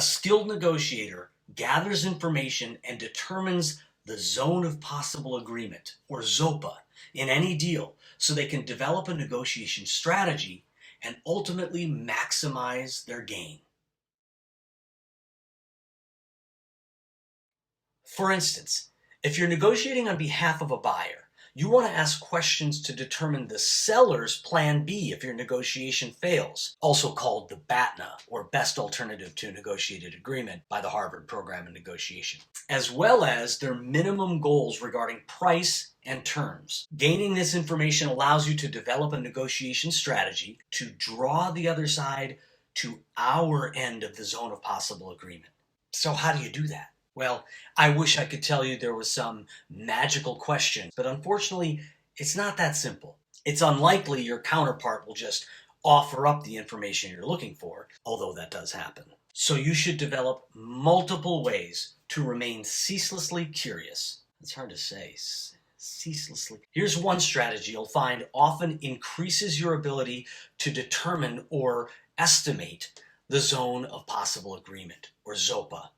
A skilled negotiator gathers information and determines the zone of possible agreement, or ZOPA, in any deal so they can develop a negotiation strategy and ultimately maximize their gain. For instance, if you're negotiating on behalf of a buyer, you want to ask questions to determine the seller's plan B if your negotiation fails, also called the BATNA, or Best Alternative to Negotiated Agreement, by the Harvard Program in Negotiation, as well as their minimum goals regarding price and terms. Gaining this information allows you to develop a negotiation strategy to draw the other side to our end of the zone of possible agreement. So how do you do that? Well, I wish I could tell you there was some magical question, but unfortunately, it's not that simple. It's unlikely your counterpart will just offer up the information you're looking for, although that does happen. So you should develop multiple ways to remain ceaselessly curious. It's hard to say, ceaselessly. Here's one strategy you'll find often increases your ability to determine or estimate the zone of possible agreement, or ZOPA.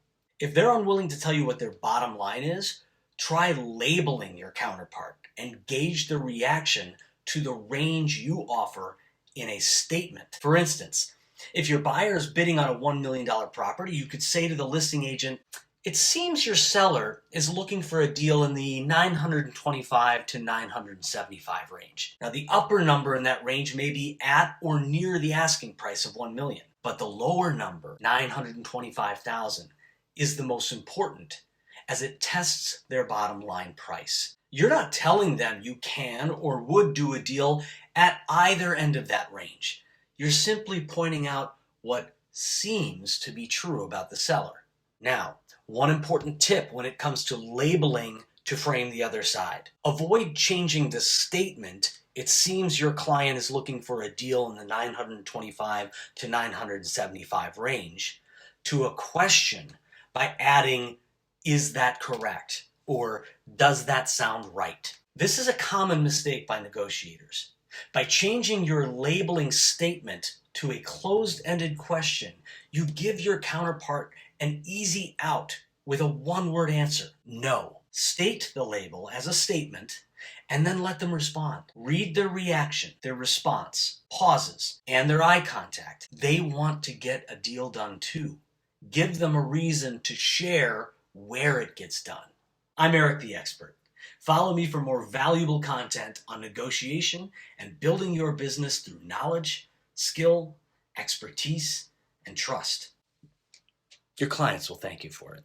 If they're unwilling to tell you what their bottom line is, try labeling your counterpart and gauge their reaction to the range you offer in a statement. For instance, if your buyer is bidding on a $1 million property, you could say to the listing agent, "It seems your seller is looking for a deal in the 925 to 975 range. Now, the upper number in that range may be at or near the asking price of $1 million, but the lower number, 925,000, is the most important as it tests their bottom line price." You're not telling them you can or would do a deal at either end of that range. You're simply pointing out what seems to be true about the seller. Now, one important tip when it comes to labeling to frame the other side. Avoid changing the statement, "It seems your client is looking for a deal in the 925 to 975 range," to a question by adding, "Is that correct?" or "Does that sound right?" This is a common mistake by negotiators. By changing your labeling statement to a closed-ended question, you give your counterpart an easy out with a one-word answer: no. State the label as a statement and then let them respond. Read their reaction, their response, pauses, and their eye contact. They want to get a deal done too. Give them a reason to share where it gets done. I'm Eric the Expert. Follow me for more valuable content on negotiation and building your business through knowledge, skill, expertise, and trust. Your clients will thank you for it.